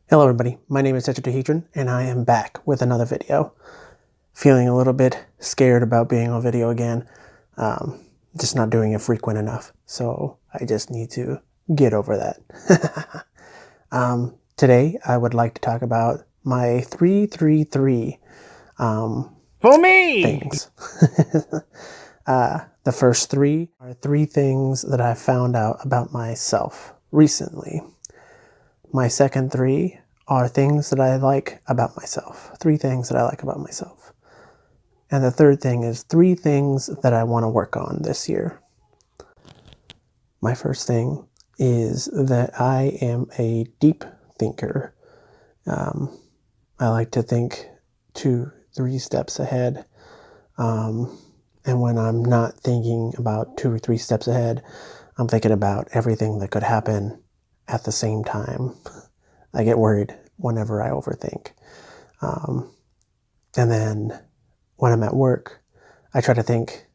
Hello everybody, my name is Tetrahedron and I am back with another video. Feeling a little bit scared about being on video again. Just not doing it frequent enough, so I just need to get over that. Today I would like to talk about my 333 For me! things. The first three are three things that I found out about myself recently. My second three are things that I like about myself. Three things that I like about myself. And the third thing is three things that I want to work on this year. My first thing is that I am a deep thinker. I like to think 2-3 steps ahead. And when I'm not thinking about 2 or 3 steps ahead, I'm thinking about everything that could happen at the same time. I get worried whenever I overthink. And then when I'm at work, I try to think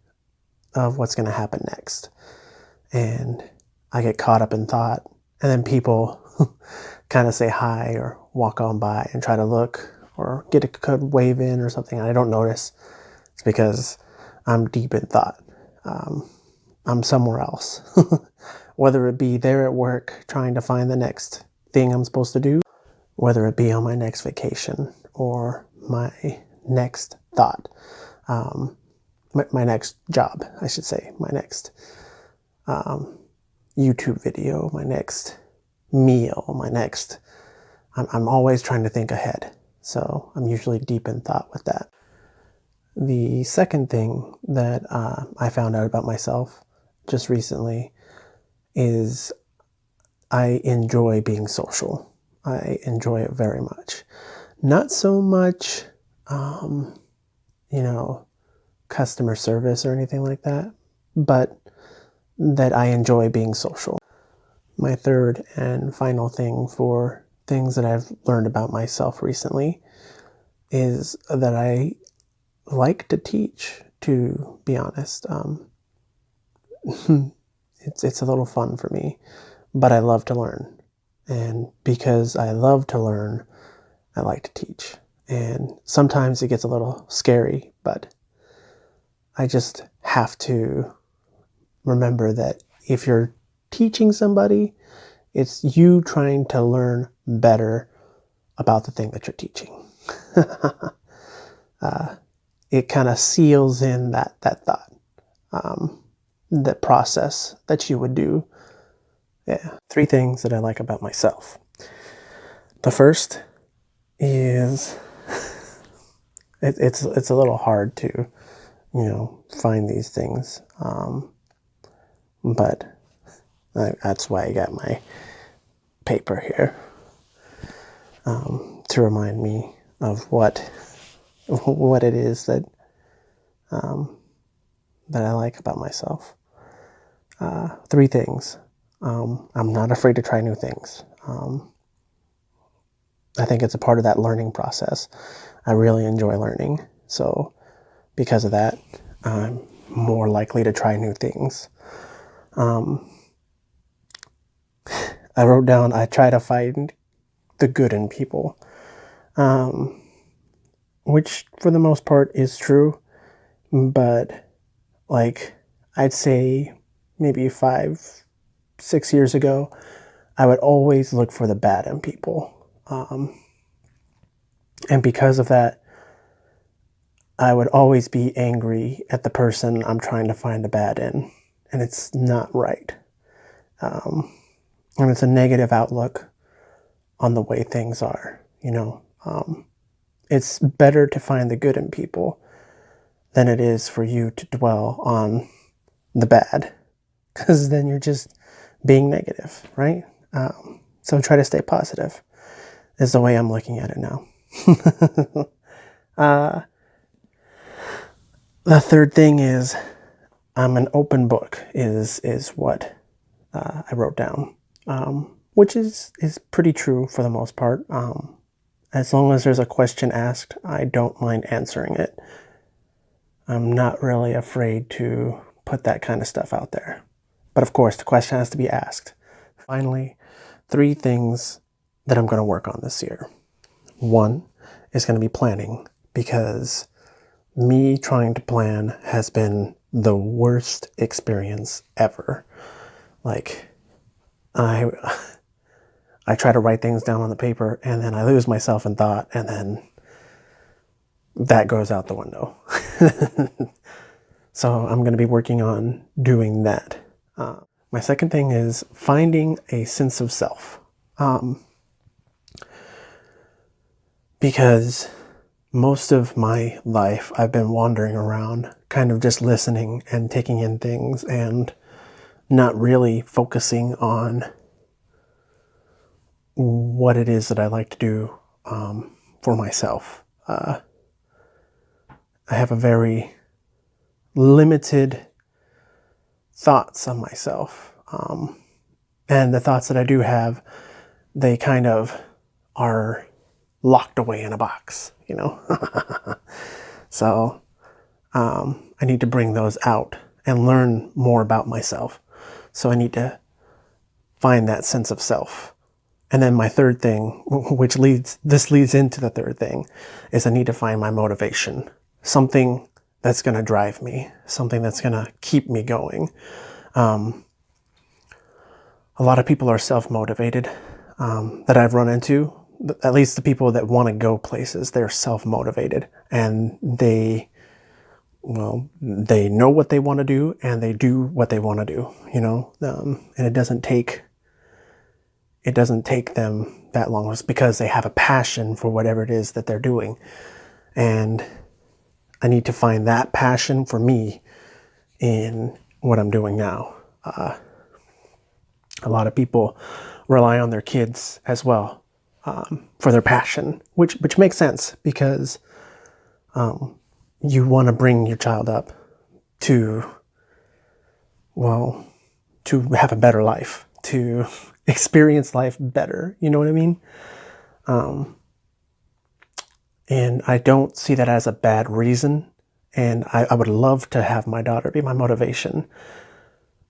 of what's going to happen next. And I get caught up in thought. And then people kind of say hi or walk on by and try to look or get a good wave in or something. And I don't notice. It's because I'm deep in thought. I'm somewhere else. Whether it be there at work trying to find the next thing I'm supposed to do, whether it be on my next vacation or my next thought, my next job, I should say, my next YouTube video, my next meal, my next, I'm always trying to think ahead. So I'm usually deep in thought with that. The second thing that I found out about myself just recently is I enjoy being social. I enjoy it very much. Not so much, customer service or anything like that, but that I enjoy being social. My third and final thing for things that I've learned about myself recently is that I like to teach, to be honest. It's a little fun for me, but I love to learn. And because I love to learn, I like to teach. And sometimes it gets a little scary, but I just have to remember that if you're teaching somebody, it's you trying to learn better about the thing that you're teaching. It kind of seals in that thought, that process that you would do. Yeah. Three things that I like about myself. The first is it's a little hard to, find these things. But that's why I got my paper here, to remind me of what it is that that I like about myself. Three things. I'm not afraid to try new things. I think it's a part of that learning process. I really enjoy learning. So because of that, I'm more likely to try new things. I wrote down, I try to find the good in people, which for the most part is true. But like, I'd say maybe 5-6 years ago, I would always look for the bad in people. And because of that, I would always be angry at the person I'm trying to find the bad in. And it's not right. And it's a negative outlook on the way things are, It's better to find the good in people than it is for you to dwell on the bad. Because then you're just being negative, right? So try to stay positive is the way I'm looking at it now. The third thing is I'm an open book is what I wrote down, which is pretty true for the most part. As long as there's a question asked, I don't mind answering it. I'm not really afraid to put that kind of stuff out there. But of course, the question has to be asked. Finally, three things that I'm going to work on this year. One is going to be planning, because me trying to plan has been the worst experience ever. Like, I try to write things down on the paper and then I lose myself in thought, and then that goes out the window. So I'm going to be working on doing that. My second thing is finding a sense of self. Because most of my life I've been wandering around, kind of just listening and taking in things and not really focusing on what it is that I like to do for myself. I have a very limited thoughts on myself. And the thoughts that I do have, they kind of are locked away in a box, you know? So I need to bring those out and learn more about myself. So I need to find that sense of self. And then my third thing, which leads into the third thing, is I need to find my motivation. Something that's going to drive me, something that's going to keep me going. A lot of people are self-motivated that I've run into. At least the people that want to go places, they're self-motivated, and they know what they want to do and they do what they want to do, you know? And it doesn't take them that long. It's because they have a passion for whatever it is that they're doing. And I need to find that passion for me in what I'm doing now. A lot of people rely on their kids as well for their passion, which makes sense, because you want to bring your child up to have a better life, to experience life better. You know what I mean? And I don't see that as a bad reason. And I would love to have my daughter be my motivation.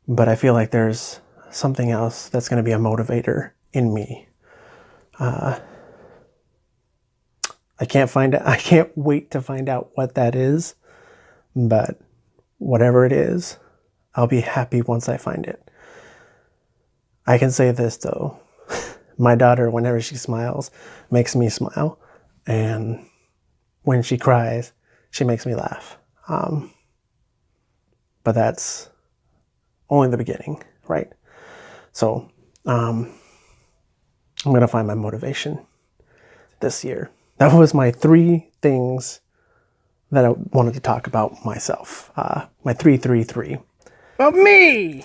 But I feel like there's something else that's going to be a motivator in me. I can't wait to find out what that is. But whatever it is, I'll be happy once I find it. I can say this though. My daughter, whenever she smiles, makes me smile. And when she cries, she makes me laugh. But that's only the beginning, right? So I'm going to find my motivation this year. That was my 3 things that I wanted to talk about myself. My 333. Of me!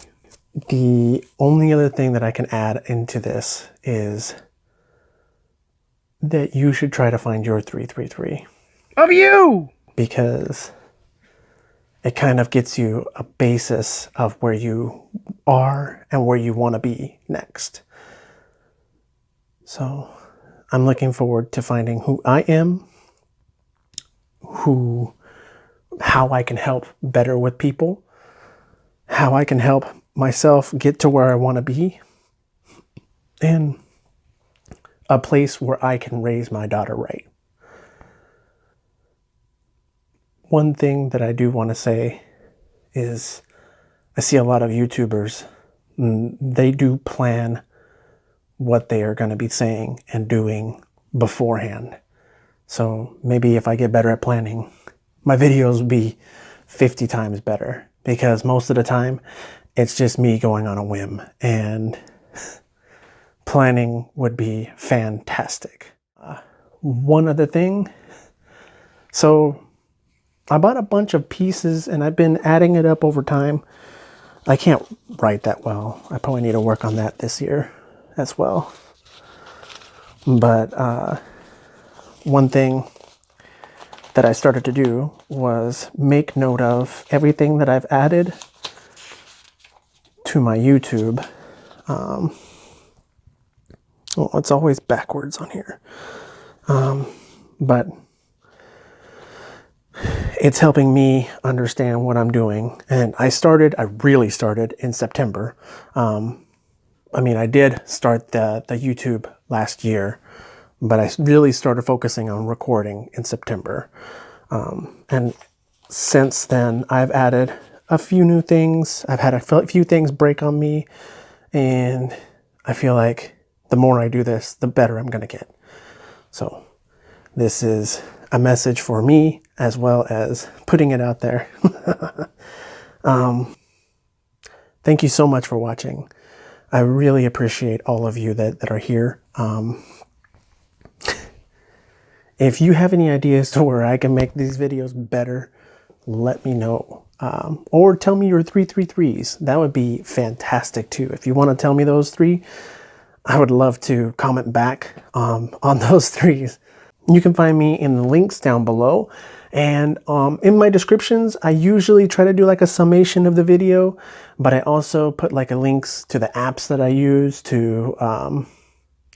The only other thing that I can add into this is that you should try to find your 333. Of you! Because it kind of gets you a basis of where you are and where you want to be next. So I'm looking forward to finding who I am, how I can help better with people, how I can help myself get to where I want to be, and a place where I can raise my daughter right. One thing that I do want to say is I see a lot of YouTubers, they do plan what they are going to be saying and doing beforehand. So maybe if I get better at planning, my videos will be 50 times better, because most of the time it's just me going on a whim, and planning would be fantastic. One other thing. So I bought a bunch of pieces and I've been adding it up over time. I can't write that well. I probably need to work on that this year as well. But one thing that I started to do was make note of everything that I've added to my YouTube. Well, it's always backwards on here. But it's helping me understand what I'm doing. And I really started in September. I mean, I did start the YouTube last year, but I really started focusing on recording in September. And since then, I've added a few new things. I've had a few things break on me, and I feel like the more I do this, the better I'm going to get. So this is a message for me as well as putting it out there. Thank you so much for watching. I really appreciate all of you that are here. If you have any ideas to where I can make these videos better, let me know. Or tell me your 333s. That would be fantastic too. If you want to tell me those 3, I would love to comment back on those 3s. You can find me in the links down below. And in my descriptions, I usually try to do like a summation of the video, but I also put like a links to the apps that I use, to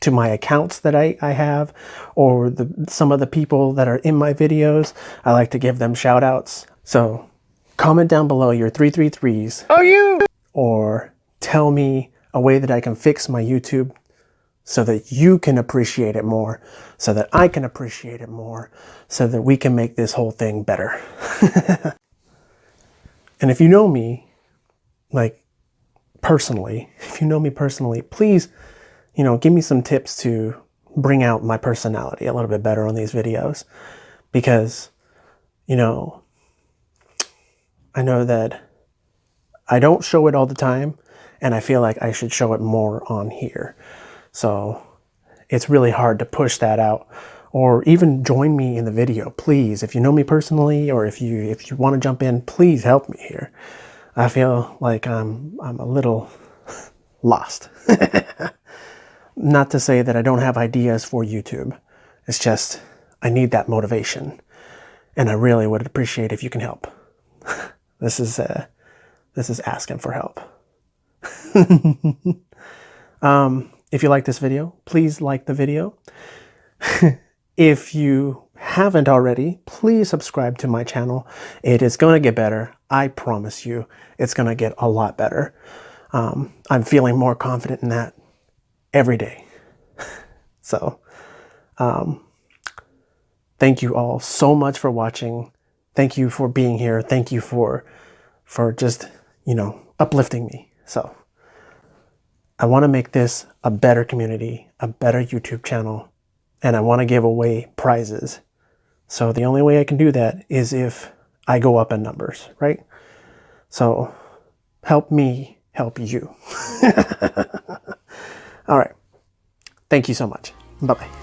my accounts that I have, or some of the people that are in my videos. I like to give them shout outs. So comment down below your 333s. Oh, you! Or tell me a way that I can fix my YouTube so that you can appreciate it more, so that I can appreciate it more, so that we can make this whole thing better. And if you know me, like personally, please, give me some tips to bring out my personality a little bit better on these videos. Because, I know that I don't show it all the time, and I feel like I should show it more on here. So it's really hard to push that out, or even join me in the video. Please, if you know me personally, or if you want to jump in, please help me here. I feel like I'm a little lost. Not to say that I don't have ideas for YouTube. It's just I need that motivation, and I really would appreciate if you can help. This is asking for help. If you like this video, please like the video. If you haven't already, please subscribe to my channel. It is going to get better. I promise you, it's going to get a lot better. I'm feeling more confident in that every day. So, thank you all so much for watching. Thank you for being here. Thank you for just, uplifting me. So, I want to make this a better community, a better YouTube channel, and I want to give away prizes. So the only way I can do that is if I go up in numbers, right? So help me help you. All right. Thank you so much. Bye-bye.